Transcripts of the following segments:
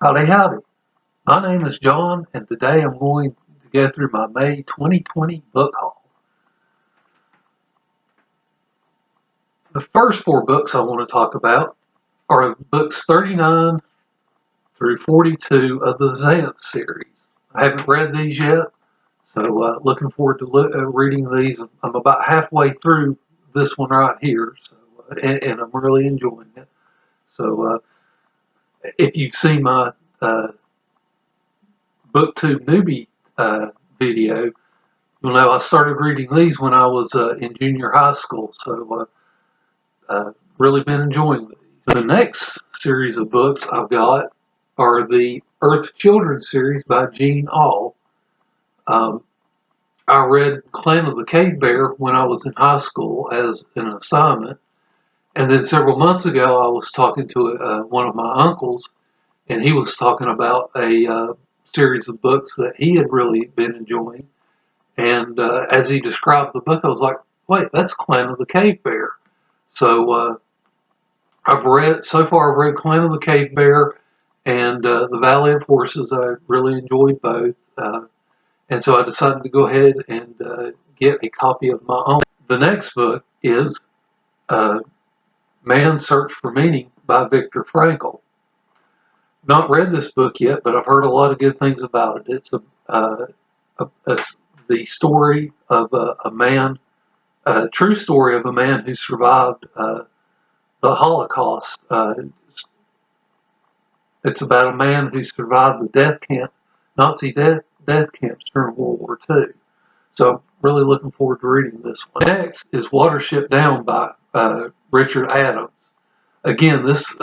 Howdy, howdy. My name is John, and today I'm going to go through my May 2020 book haul. The first four books I want to talk about are books 39 through 42 of the Xanth series. I haven't read these yet, so looking forward to reading these. I'm about halfway through this one right here, so and I'm really enjoying it. So if you've seen my BookTube newbie video, you'll know I started reading these when I was in junior high school, so really been enjoying these. The next series of books I've got are the Earth Children series by Auel. I read Clan of the Cave Bear when I was in high school as an assignment, and then several months ago I was talking to one of my uncles, and he was talking about a series of books that he had really been enjoying. And as he described the book, I was like, wait, that's Clan of the Cave Bear. So I've read Clan of the Cave Bear and The Valley of Horses. I really enjoyed both. And so I decided to go ahead and get a copy of my own. The next book is Man's Search for Meaning by Viktor Frankl. Not read this book yet, but I've heard a lot of good things about it. It's the story of a man, a true story of a man who survived the Holocaust. It's about a man who survived the Nazi death camps during World War II. So I'm really looking forward to reading this one. Next is Watership Down by Richard Adams. Again, this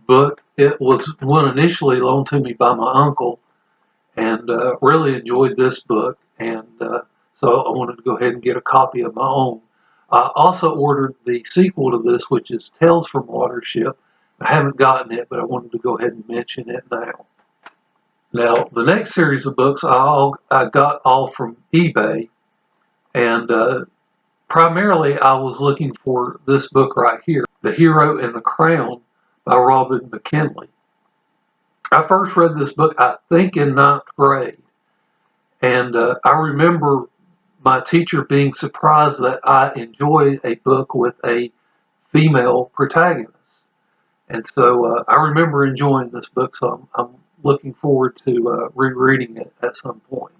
book, it was one initially loaned to me by my uncle, and really enjoyed this book, and so I wanted to go ahead and get a copy of my own. I also ordered the sequel to this, which is Tales from Watership. I haven't gotten it, but I wanted to go ahead and mention it now. Now, the next series of books I got all from eBay, and primarily I was looking for this book right here, The Hero and the Crown by Robin McKinley. I first read this book, I think, in 9th grade, and I remember my teacher being surprised that I enjoyed a book with a female protagonist. And so I remember enjoying this book, so I'm looking forward to rereading it at some point.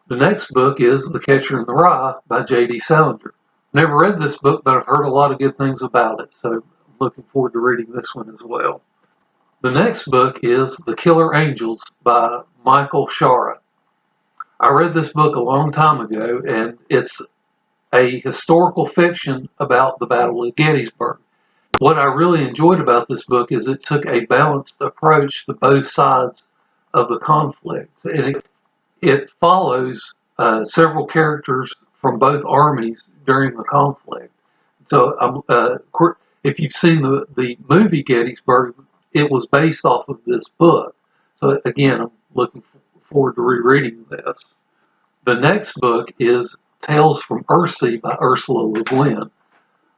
The next book is The Catcher in the Rye by J.D. Salinger. Never read this book, but I've heard a lot of good things about it, so I'm looking forward to reading this one as well. The next book is The Killer Angels by Michael Shaara. I read this book a long time ago, and it's a historical fiction about the Battle of Gettysburg. What I really enjoyed about this book is it took a balanced approach to both sides of the conflict, and it follows several characters from both armies during the conflict. So if you've seen the movie Gettysburg, it was based off of this book. So again, I'm looking forward to rereading this. The next book is Tales from Earthsea by Ursula LeGuin.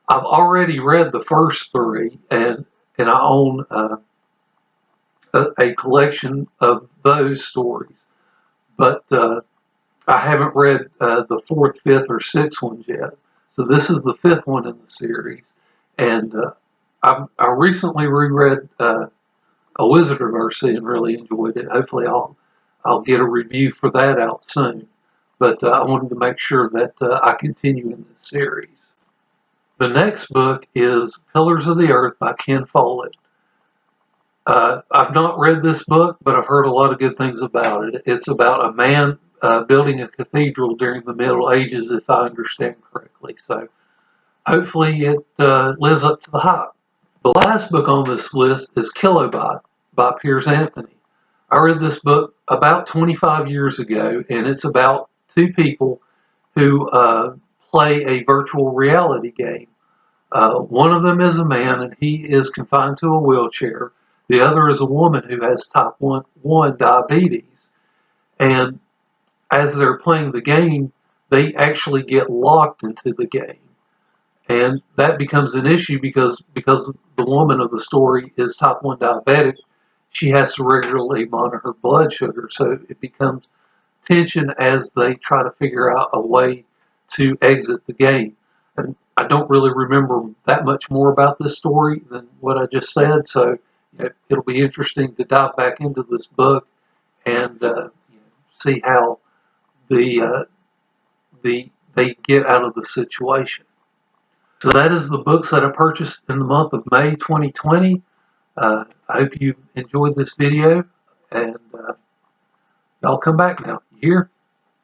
I've already read the first three, and I own a collection of those stories. But I haven't read the 4th, 5th, or 6th ones yet. So this is the 5th one in the series. And I recently reread A Wizard of Earthsea and really enjoyed it. Hopefully I'll get a review for that out soon. But I wanted to make sure that I continue in this series. The next book is Pillars of the Earth by Ken Follett. I've not read this book, but I've heard a lot of good things about it. It's about a man building a cathedral during the Middle Ages, if I understand correctly. So hopefully it lives up to the hype. The last book on this list is Killobyte by Piers Anthony. I read this book about 25 years ago, and it's about two people who play a virtual reality game. One of them is a man, and he is confined to a wheelchair. The other is a woman who has type 1 diabetes. And as they're playing the game, they actually get locked into the game. And that becomes an issue because the woman of the story is type 1 diabetic. she has to regularly monitor her blood sugar, so it becomes tension as they try to figure out a way to exit the game. And I don't really remember that much more about this story than what I just said, so it'll be interesting to dive back into this book and see how they get out of the situation. So that is the books that I purchased in the month of May 2020. I hope you enjoyed this video, and y'all come back now. You hear?